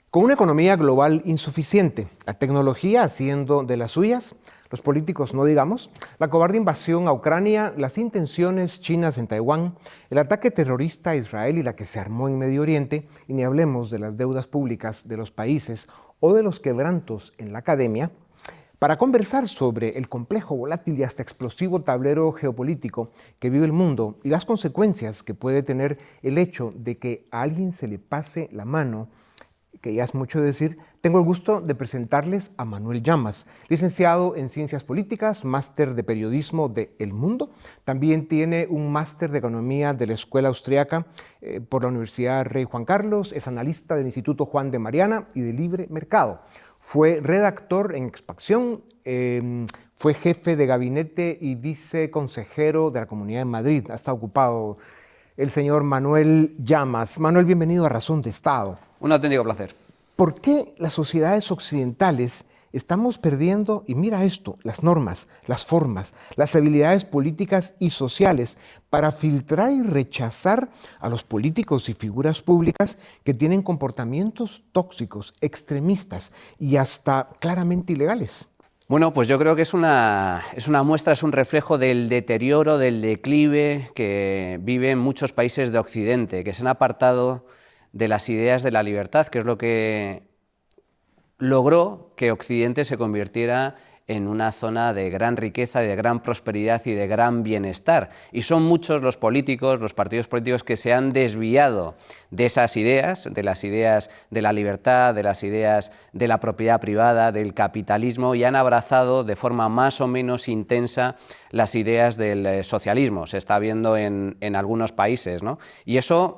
Con una economía global insuficiente, la tecnología haciendo de las suyas, los políticos no digamos, la cobarde invasión a Ucrania, las intenciones chinas en Taiwán, el ataque terrorista a Israel y la que se armó en Medio Oriente, y ni hablemos de las deudas públicas de los países o de los quebrantos en la academia, para conversar sobre el complejo, volátil y hasta explosivo tablero geopolítico que vive el mundo y las consecuencias que puede tener el hecho de que a alguien se le pase la mano, que ya es mucho decir, tengo el gusto de presentarles a Manuel Llamas, licenciado en Ciencias Políticas, máster de Periodismo de El Mundo. También tiene un máster de Economía de la Escuela Austriaca por la Universidad Rey Juan Carlos, es analista del Instituto Juan de Mariana y de Libre Mercado. Fue redactor en Expansión, fue jefe de gabinete y viceconsejero de la Comunidad de Madrid. Ha estado ocupado el señor Manuel Llamas. Manuel, bienvenido a Razón de Estado. Un auténtico placer. ¿Por qué las sociedades occidentales estamos perdiendo, y mira esto, las normas, las formas, las habilidades políticas y sociales para filtrar y rechazar a los políticos y figuras públicas que tienen comportamientos tóxicos, extremistas y hasta claramente ilegales? Bueno, pues yo creo que es una muestra, es un reflejo del deterioro, del declive que viven muchos países de Occidente, que se han apartado de las ideas de la libertad, que es lo que logró que Occidente se convirtiera en una zona de gran riqueza, de gran prosperidad y de gran bienestar. Y son muchos los políticos, los partidos políticos que se han desviado de esas ideas, de las ideas de la libertad, de las ideas de la propiedad privada, del capitalismo, y han abrazado de forma más o menos intensa las ideas del socialismo. Se está viendo en algunos países, ¿no? Y eso,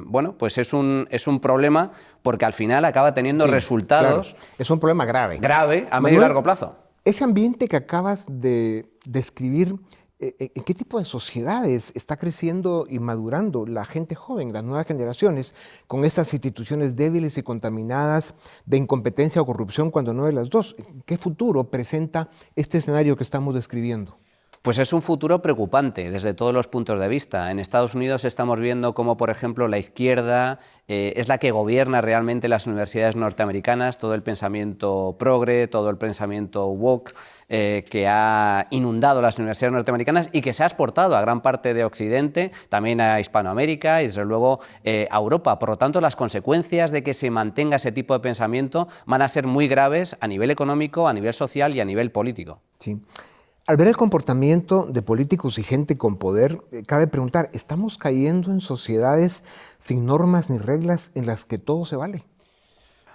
bueno, pues es un problema porque al final acaba teniendo resultados. Claro. Es un problema grave. Grave a medio y largo plazo. Ese ambiente que acabas de describir, ¿en qué tipo de sociedades está creciendo y madurando la gente joven, las nuevas generaciones, con estas instituciones débiles y contaminadas de incompetencia o corrupción, cuando no de las dos? ¿Qué futuro presenta este escenario que estamos describiendo? Pues es un futuro preocupante desde todos los puntos de vista. En Estados Unidos estamos viendo cómo, por ejemplo, la izquierda es la que gobierna realmente las universidades norteamericanas, todo el pensamiento progre, todo el pensamiento woke, que ha inundado las universidades norteamericanas y que se ha exportado a gran parte de Occidente, también a Hispanoamérica y desde luego a Europa. Por lo tanto, las consecuencias de que se mantenga ese tipo de pensamiento van a ser muy graves a nivel económico, a nivel social y a nivel político. Sí. Al ver el comportamiento de políticos y gente con poder, cabe preguntar, ¿estamos cayendo en sociedades sin normas ni reglas en las que todo se vale?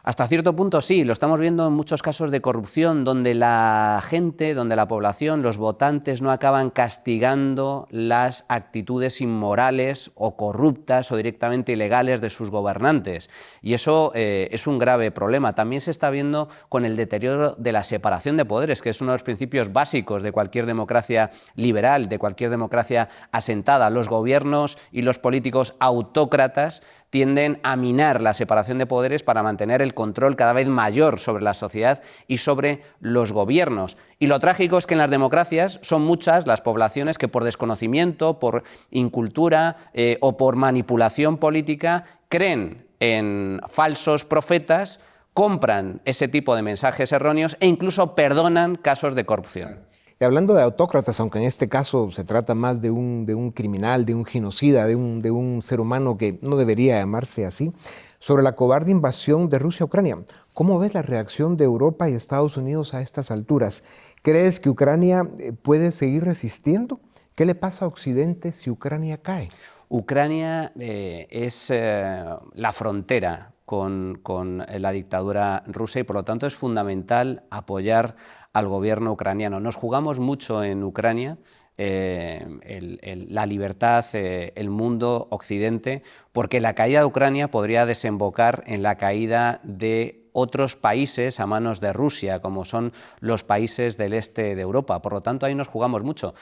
Hasta cierto punto sí, lo estamos viendo en muchos casos de corrupción donde la gente, donde la población, los votantes no acaban castigando las actitudes inmorales o corruptas o directamente ilegales de sus gobernantes. Y eso es un grave problema. También se está viendo con el deterioro de la separación de poderes, que es uno de los principios básicos de cualquier democracia liberal, de cualquier democracia asentada. Los gobiernos y los políticos autócratas tienden a minar la separación de poderes para mantener el control cada vez mayor sobre la sociedad y sobre los gobiernos. Y lo trágico es que en las democracias son muchas las poblaciones que por desconocimiento, por incultura o por manipulación política creen en falsos profetas, compran ese tipo de mensajes erróneos e incluso perdonan casos de corrupción. Y hablando de autócratas, aunque en este caso se trata más de un criminal, de un genocida, de un ser humano que no debería llamarse así, sobre la cobarde invasión de Rusia a Ucrania, ¿cómo ves la reacción de Europa y Estados Unidos a estas alturas? ¿Crees que Ucrania puede seguir resistiendo? ¿Qué le pasa a Occidente si Ucrania cae? Ucrania es la frontera con la dictadura rusa y por lo tanto es fundamental apoyar al gobierno ucraniano. Nos jugamos mucho en Ucrania, la libertad, el mundo, Occidente, porque la caída de Ucrania podría desembocar en la caída de otros países a manos de Rusia, como son los países del este de Europa. Por lo tanto, ahí nos jugamos mucho.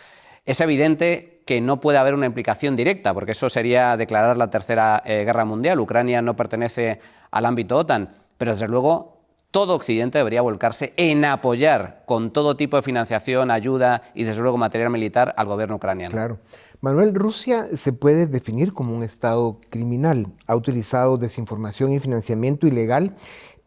Es evidente que no puede haber una implicación directa, porque eso sería declarar la Tercera Guerra Mundial. Ucrania no pertenece al ámbito OTAN, pero desde luego todo Occidente debería volcarse en apoyar con todo tipo de financiación, ayuda y desde luego material militar al gobierno ucraniano. Claro. Manuel, Rusia se puede definir como un Estado criminal. Ha utilizado desinformación y financiamiento ilegal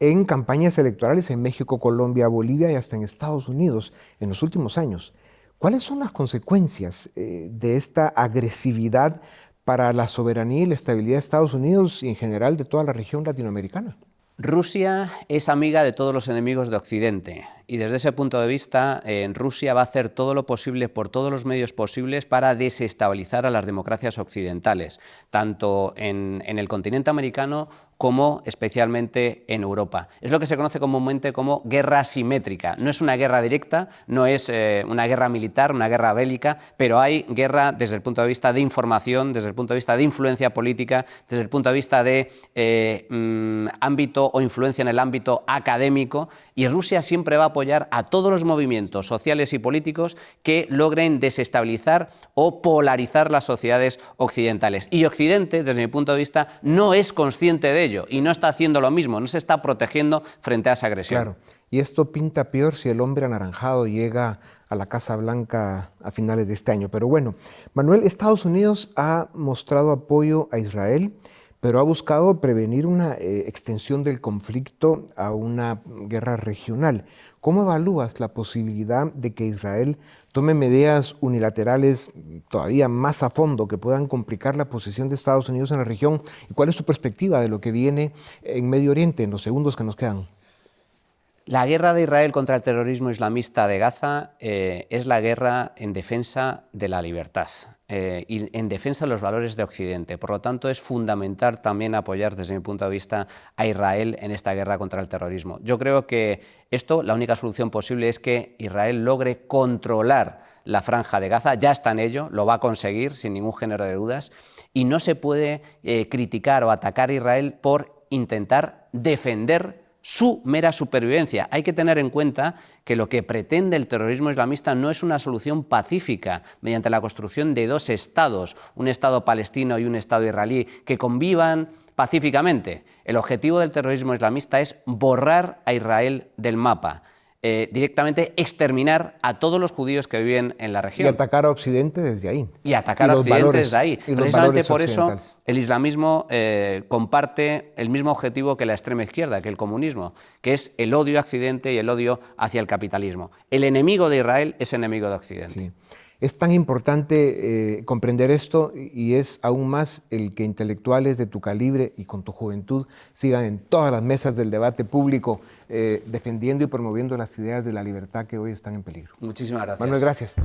en campañas electorales en México, Colombia, Bolivia y hasta en Estados Unidos en los últimos años. ¿Cuáles son las consecuencias de esta agresividad para la soberanía y la estabilidad de Estados Unidos y en general de toda la región latinoamericana? Rusia es amiga de todos los enemigos de Occidente y desde ese punto de vista Rusia va a hacer todo lo posible por todos los medios posibles para desestabilizar a las democracias occidentales, tanto en el continente americano como especialmente en Europa. Es lo que se conoce comúnmente como guerra asimétrica. No es una guerra directa, no es una guerra militar, una guerra bélica, pero hay guerra desde el punto de vista de información, desde el punto de vista de influencia política, desde el punto de vista de ámbito o influencia en el ámbito académico, y Rusia siempre va a apoyar a todos los movimientos sociales y políticos que logren desestabilizar o polarizar las sociedades occidentales. Y Occidente, desde mi punto de vista, no es consciente de ello y no está haciendo lo mismo, no se está protegiendo frente a esa agresión. Claro, y esto pinta peor si el hombre anaranjado llega a la Casa Blanca a finales de este año. Pero bueno, Manuel, Estados Unidos ha mostrado apoyo a Israel, pero ha buscado prevenir una extensión del conflicto a una guerra regional. ¿Cómo evalúas la posibilidad de que Israel tome medidas unilaterales todavía más a fondo que puedan complicar la posición de Estados Unidos en la región? ¿Y cuál es tu perspectiva de lo que viene en Medio Oriente en los segundos que nos quedan? La guerra de Israel contra el terrorismo islamista de Gaza es la guerra en defensa de la libertad y en defensa de los valores de Occidente. Por lo tanto, es fundamental también apoyar, desde mi punto de vista, a Israel en esta guerra contra el terrorismo. Yo creo que la única solución posible es que Israel logre controlar la franja de Gaza. Ya está en ello, lo va a conseguir sin ningún género de dudas, y no se puede criticar o atacar a Israel por intentar defender su mera supervivencia. Hay que tener en cuenta que lo que pretende el terrorismo islamista no es una solución pacífica mediante la construcción de dos estados, un estado palestino y un estado israelí, que convivan pacíficamente. El objetivo del terrorismo islamista es borrar a Israel del mapa, directamente exterminar a todos los judíos que viven en la región. Y atacar a Occidente desde ahí. Y atacar a Occidente desde ahí. Precisamente por eso el islamismo comparte el mismo objetivo que la extrema izquierda, que el comunismo, que es el odio a Occidente y el odio hacia el capitalismo. El enemigo de Israel es enemigo de Occidente. Sí. Es tan importante comprender esto y es aún más el que intelectuales de tu calibre y con tu juventud sigan en todas las mesas del debate público defendiendo y promoviendo las ideas de la libertad que hoy están en peligro. Muchísimas gracias. Manuel, gracias.